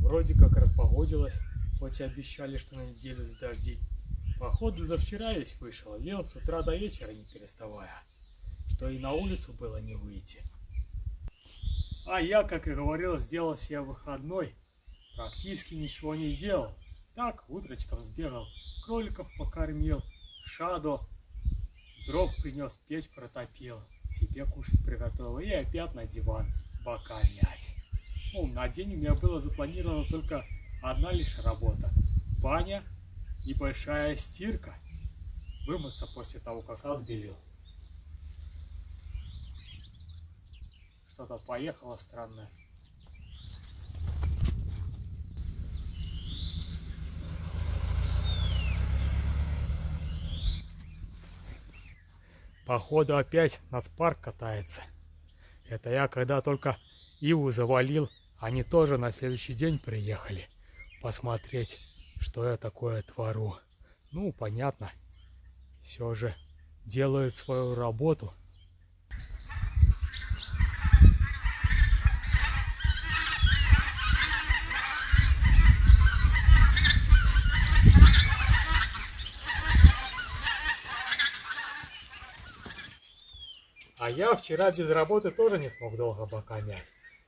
Вроде как распогодилось, хоть и обещали, что на неделю с дождей. Походу, за вчера весь вышел, лил с утра до вечера не переставая, что и на улицу было не выйти. А я, как и говорил, сделал себе выходной, практически ничего не делал. Так, утречком сбегал, кроликов покормил, шадо, дров принес, печь протопил, себе кушать приготовил и опять на диван бока мять. Ну, на день у меня было запланировано только одна лишь работа. Баня и большая стирка. Вымыться после того, как сад белил. Что-то поехало странное. Походу опять нацпарк катается. Это я когда только Иву завалил, они тоже на следующий день приехали посмотреть, что я такое твору. Ну, понятно, все же делают свою работу. А я вчера без работы тоже не смог долго бока мять.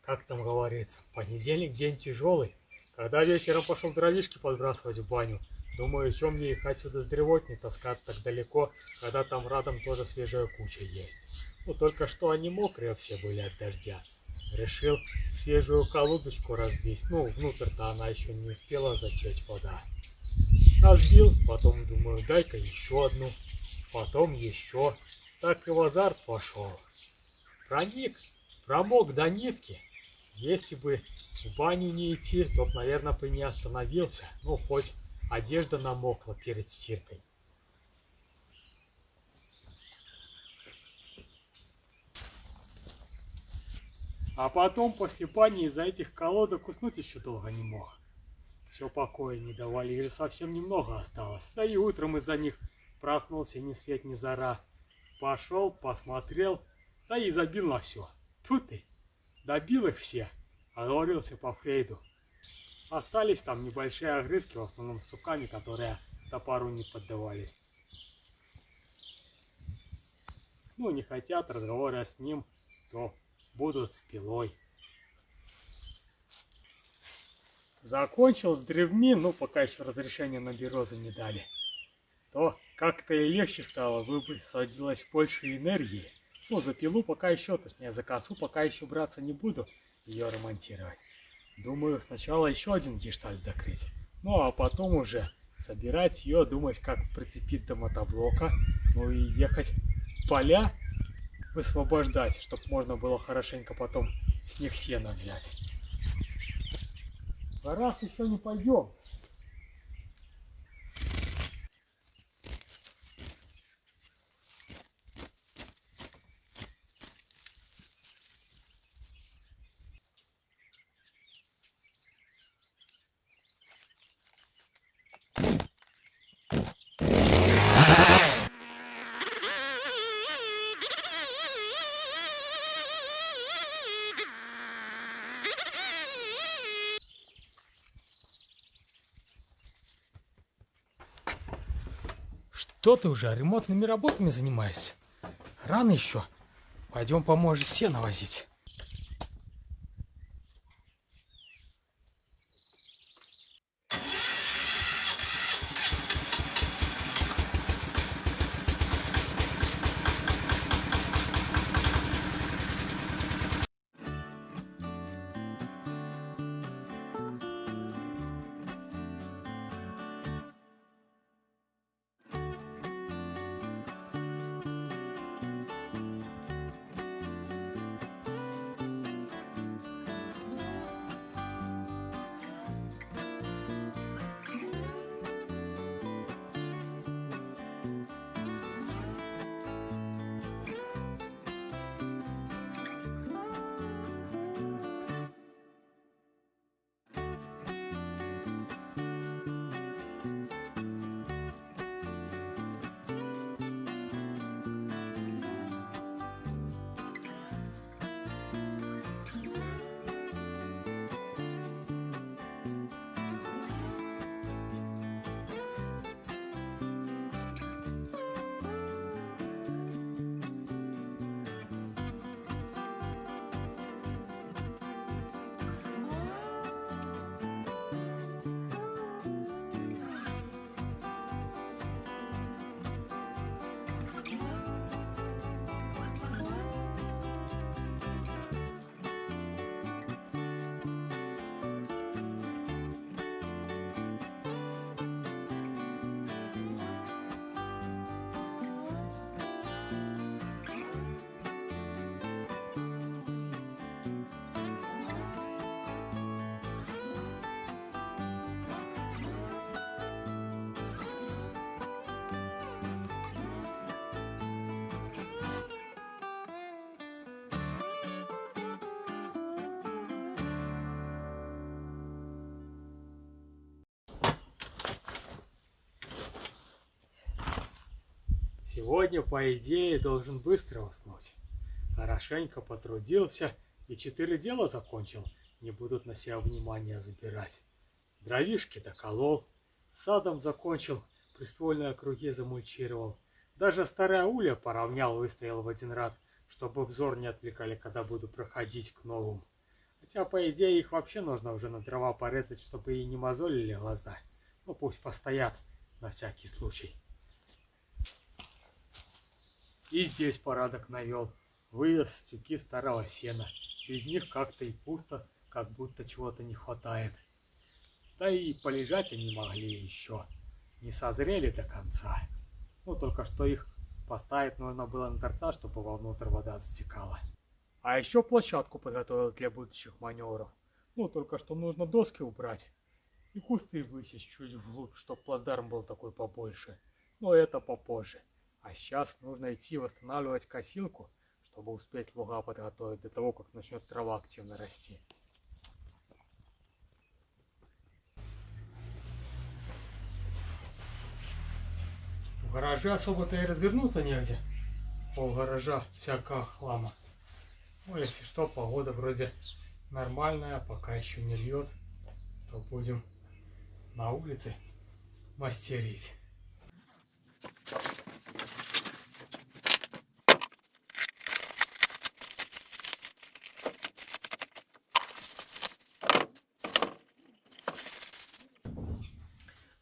Как там говорится, понедельник день тяжелый. Когда вечером пошел дровишки подбрасывать в баню, думаю, чем мне их отсюда с древот не таскать так далеко, когда там рядом тоже свежая куча есть. Ну, только что они мокрые все были от дождя. Решил свежую колодочку разбить. Ну, внутрь-то она еще не успела затечь вода. Разбил, потом думаю, дай-ка еще одну, потом еще. Так и в азарт пошел. Проник, промок до нитки. Если бы в баню не идти, то, наверное, бы не остановился. Ну, хоть одежда намокла перед стиркой. А потом после бани из-за этих колодок уснуть еще долго не мог. Все покоя не давали, или совсем немного осталось. Да и утром из-за них проснулся ни свет ни зара. Пошел, посмотрел, да и забил на все. Тьфу ты, добил их все, оговорился по Фрейду. Остались там небольшие огрызки, в основном с суками, которые топору не поддавались. Ну, не хотят разговора с ним, то будут с пилой. Закончил с древми, ну, пока еще разрешения на березы не дали. То как-то и легче стало, высадилось больше энергии. Ну, за пилу пока еще, точнее, за косу пока еще браться не буду ее ремонтировать. Думаю, сначала еще один гештальт закрыть. Ну, а потом уже собирать ее, думать, как прицепить до мотоблока. Ну и ехать в поля высвобождать, чтобы можно было хорошенько потом с них сено взять. В горах еще не пойдем. Что ты уже ремонтными работами занимаешься? Рано еще. Пойдем поможешь сено возить. Сегодня, по идее, должен быстро уснуть. Хорошенько потрудился и 4 дела закончил, не будут на себя внимания забирать. Дровишки доколол, садом закончил, приствольные округи замульчировал. Даже старая улья поравнял, выстоял в один ряд, чтобы взор не отвлекали, когда буду проходить к новым. Хотя, по идее, их вообще нужно уже на дрова порезать, чтобы и не мозолили глаза. Ну, пусть постоят на всякий случай. И здесь порядок навел. Вывез стюки старого сена. Без них как-то и пусто, как будто чего-то не хватает. Да и полежать они могли еще. Не созрели до конца. Ну, только что их поставить нужно было на торца, чтобы вовнутрь вода затекала. А еще площадку подготовил для будущих маневров. Ну, только что нужно доски убрать. И кусты высечь чуть вглубь, чтобы плацдарм был такой побольше. Но это попозже. А сейчас нужно идти восстанавливать косилку, чтобы успеть луга подготовить до того, как начнет трава активно расти. В гараже особо-то и развернуться негде. Пол гаража всякого хлама. Ну, если что, погода вроде нормальная, пока еще не льет, то будем на улице мастерить.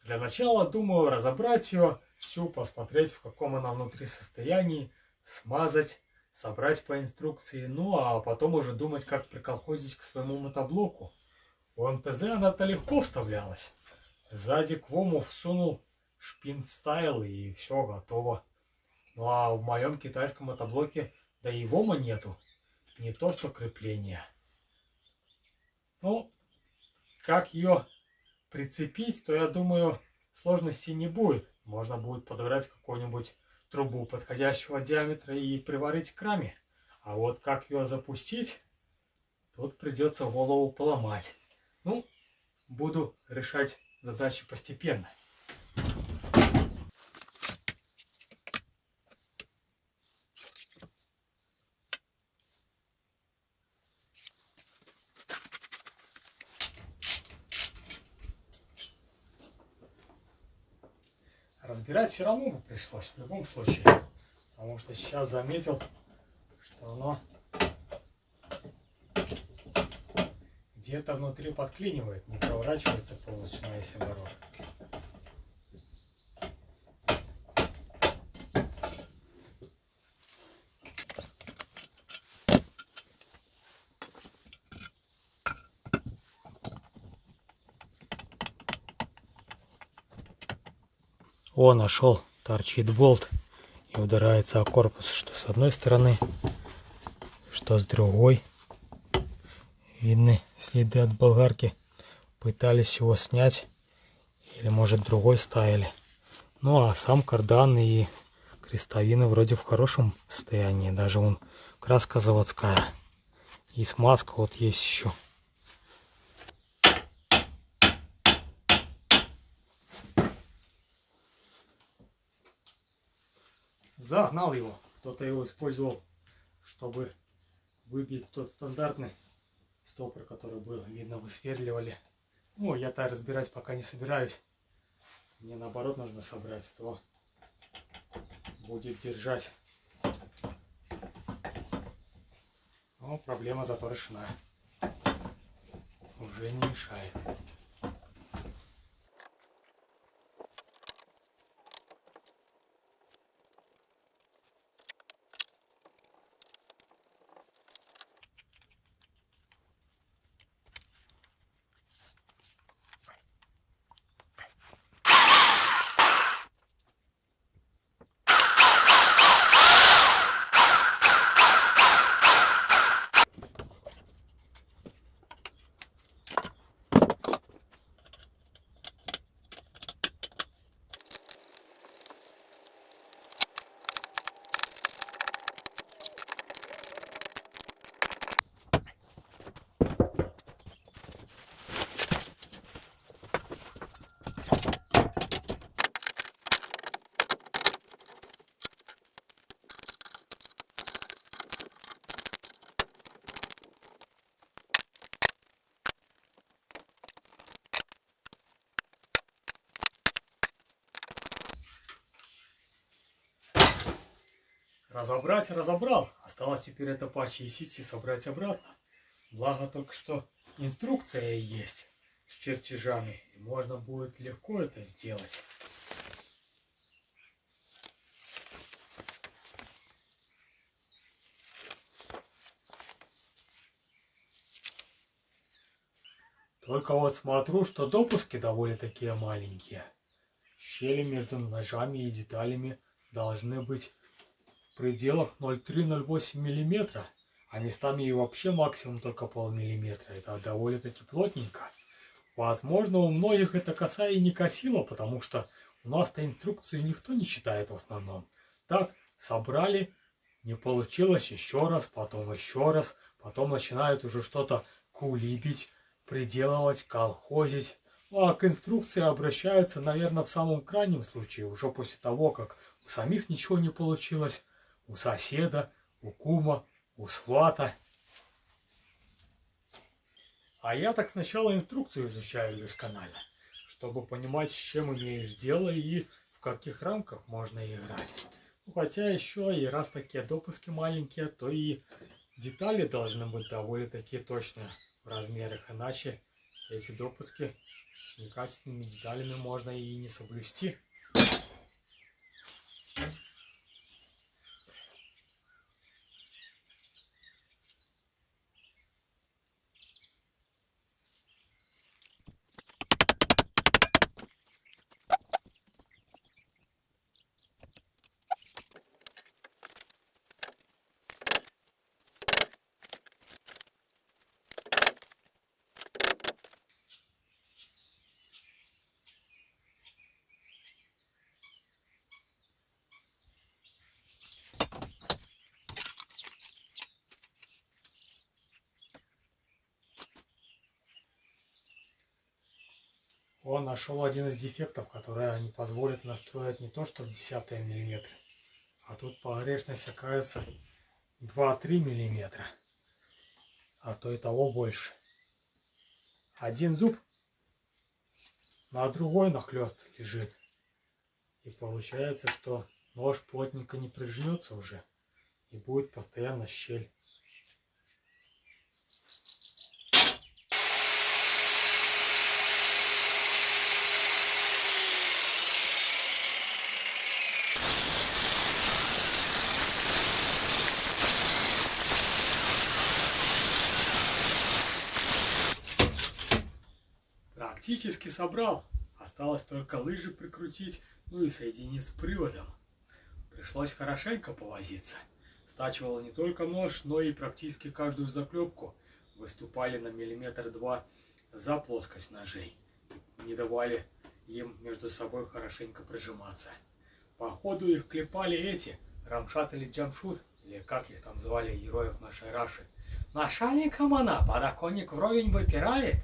Для начала думаю разобрать ее всю, посмотреть, в каком она внутри состоянии, смазать, собрать по инструкции, ну а потом уже думать, как приколхозить к своему мотоблоку. У МТЗ она-то легко вставлялась. Сзади к ВОМу всунул, шпин вставил и все готово. Ну а в моем китайском мотоблоке да и ВОМа нету, не то что крепления. Ну, как ее прицепить, то я думаю, сложностей не будет. Можно будет подобрать какую-нибудь трубу подходящего диаметра и приварить к раме. А вот как ее запустить, тут придется голову поломать. Ну, буду решать задачи постепенно. Разбирать все равно бы пришлось в любом случае, потому что сейчас заметил, что оно где-то внутри подклинивает, не проворачивается полностью на весь оборот. О, нашел, торчит болт и ударяется о корпус, что с одной стороны, что с другой. Видны следы от болгарки. Пытались его снять, или может другой ставили. Ну а сам кардан и крестовины вроде в хорошем состоянии. Даже вон краска заводская. И смазка вот есть еще. Загнал его. Кто-то его использовал, чтобы выбить тот стандартный стопор, который был. Видно, высверливали. Ну, я-то разбирать пока не собираюсь. Мне наоборот нужно собрать, то будет держать. Но проблема зато решена. Уже не мешает. Разобрать разобрал. Осталось теперь это почистить и собрать обратно. Благо только что инструкция есть с чертежами. И можно будет легко это сделать. Только вот смотрю, что допуски довольно такие маленькие. Щели между ножами и деталями должны быть в пределах 0,3-0,8 мм, а местами и вообще максимум только полмиллиметра. Это довольно-таки плотненько. Возможно, у многих это коса и не косило, потому что у нас-то инструкцию никто не читает в основном. Так, собрали, не получилось, еще раз, потом начинают уже что-то кулибить, приделывать, колхозить. Ну, а к инструкции обращаются, наверное, в самом крайнем случае, уже после того, как у самих ничего не получилось, у соседа, у кума, у свата. А я так сначала инструкцию изучаю досконально, чтобы понимать, с чем имеешь дело и в каких рамках можно играть. Ну, хотя еще и раз такие допуски маленькие, то и детали должны быть довольно-таки точные в размерах, иначе эти допуски с некачественными деталями можно и не соблюсти. Он нашел один из дефектов, который не позволит настроить не то что в десятые миллиметры, а тут погрешность оказывается 2-3 миллиметра, а то и того больше. Один зуб на другой нахлест лежит. И получается, что нож плотненько не прижмется уже, и будет постоянно щель. Практически собрал. Осталось только лыжи прикрутить, ну и соединить с приводом. Пришлось хорошенько повозиться. Стачивал не только нож, но и практически каждую заклепку. Выступали на 1-2 мм за плоскость ножей. Не давали им между собой хорошенько прижиматься. По ходу их клепали эти, Рамшат или Джамшут, или как их там звали, героев нашей Раши. Начальником она, подоконник вровень выпирает.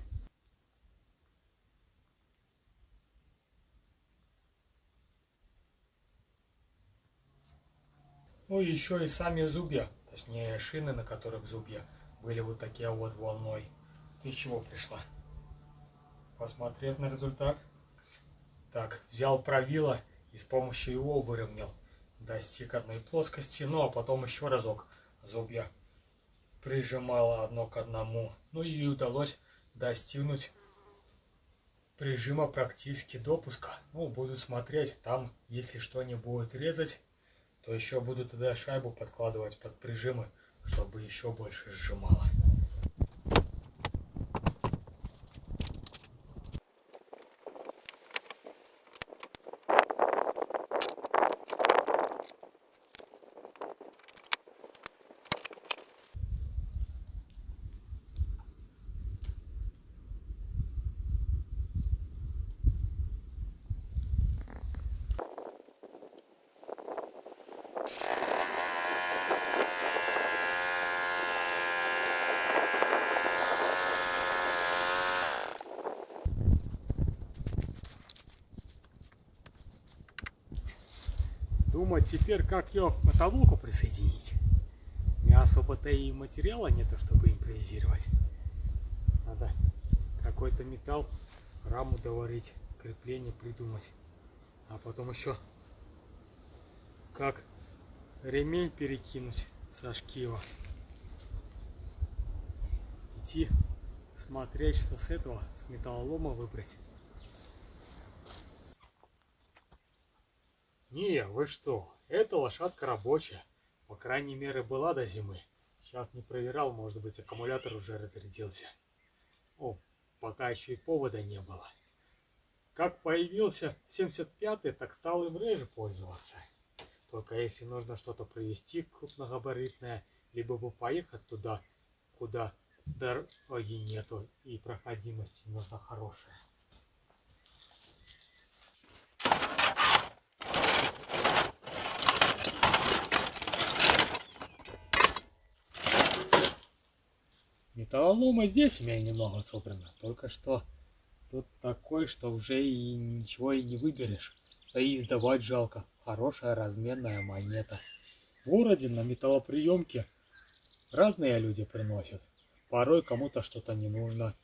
Ну и еще и сами зубья, точнее шины, на которых зубья были вот такие вот волной. Ты чего пришла? Посмотреть на результат? Так, взял правило и с помощью его выровнял. Достиг одной плоскости, ну а потом еще разок зубья прижимало одно к одному. Ну и удалось достигнуть прижима практически допуска. Ну, буду смотреть, там, если что не будет резать, то еще буду туда шайбу подкладывать под прижимы, чтобы еще больше сжимало. Думать теперь, как ее к мотоволку присоединить. У меня особо-то и материала нету, чтобы импровизировать. Надо какой-то металл, раму доварить, крепление придумать. А потом еще как ремень перекинуть со шкива. Идти смотреть, что с этого, с металлолома выбрать. Не, вы что, эта лошадка рабочая. По крайней мере была до зимы. Сейчас не проверял, может быть аккумулятор уже разрядился. О, пока еще и повода не было. Как появился 75-й, так стал им реже пользоваться. Только если нужно что-то привезти крупногабаритное, либо бы поехать туда, куда дороги нету и проходимость нужна хорошая. Металлолома здесь у меня немного собрано, только что тут такой, что уже и ничего и не выберешь, да и сдавать жалко. Хорошая разменная монета. В городе на металлоприемке разные люди приносят. Порой кому-то что-то не нужно,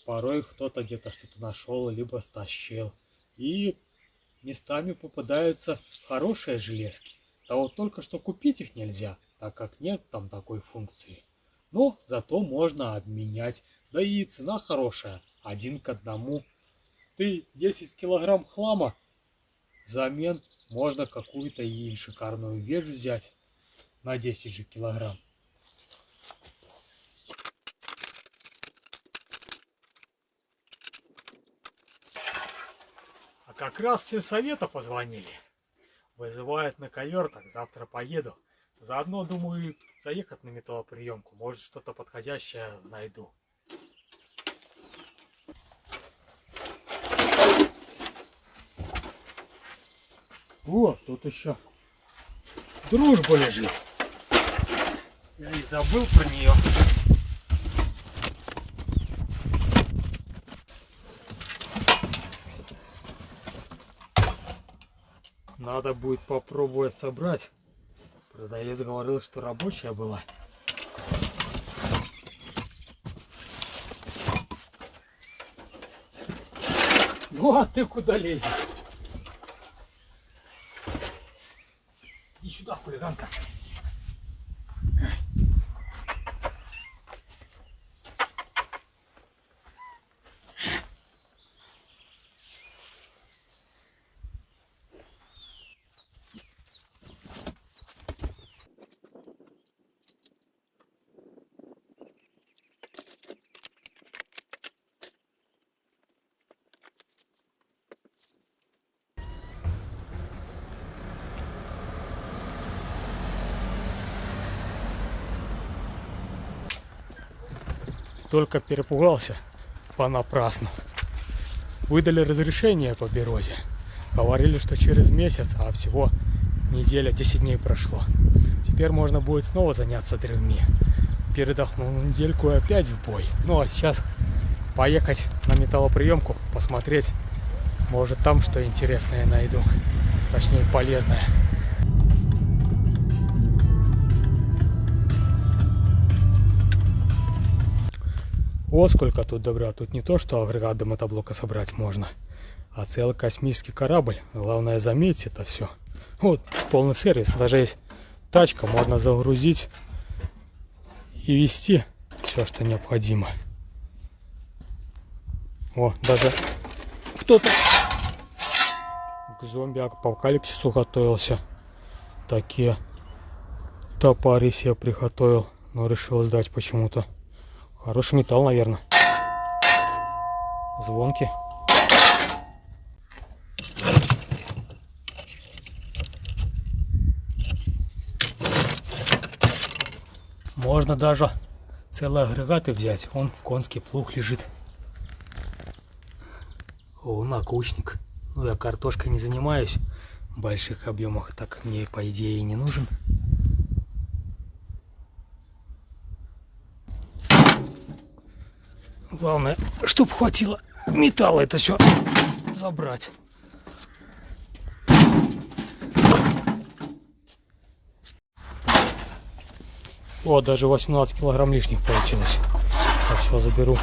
порой кто-то где-то что-то нашел, либо стащил. И местами попадаются хорошие железки. А вот только что купить их нельзя, так как нет там такой функции. Но зато можно обменять. Да и цена хорошая, 1 к 1. Ты 10 килограмм хлама, взамен можно какую-то и шикарную вещь взять на 10 же килограмм. А как раз с сельсовета позвонили. Вызывают на ковер, так завтра поеду. Заодно, думаю, заехать на металлоприемку. Может, что-то подходящее найду. Вот, тут еще дружба лежит. Я и забыл про нее. Надо будет попробовать собрать. Продавец говорил, что рабочая была. Ну а ты куда лезешь? Иди сюда, хулиганка. Только перепугался понапрасну. Выдали разрешение по березе. Говорили, что через месяц, а всего неделя, 10 дней прошло. Теперь можно будет снова заняться древми. Передохнул на недельку и опять в бой. Ну а сейчас поехать на металлоприемку, посмотреть. Может там что интересное найду. Точнее полезное. Вот сколько тут добра. Тут не то, что агрегат до мотоблока собрать можно, а целый космический корабль. Главное заметить это все. Вот полный сервис. Даже есть тачка, можно загрузить и везти все, что необходимо. О, даже кто-то к зомби-апокалипсису готовился. Такие топоры себе приготовил, но решил сдать почему-то. Хороший металл, наверное. Звонкий. Можно даже целые агрегаты взять. Вон конский плуг лежит. О, накучник. Ну, я картошкой не занимаюсь в больших объемах, так мне по идее и не нужен. Главное, чтобы хватило металла это все забрать. О, даже 18 килограмм лишних получилось. Так, все заберу.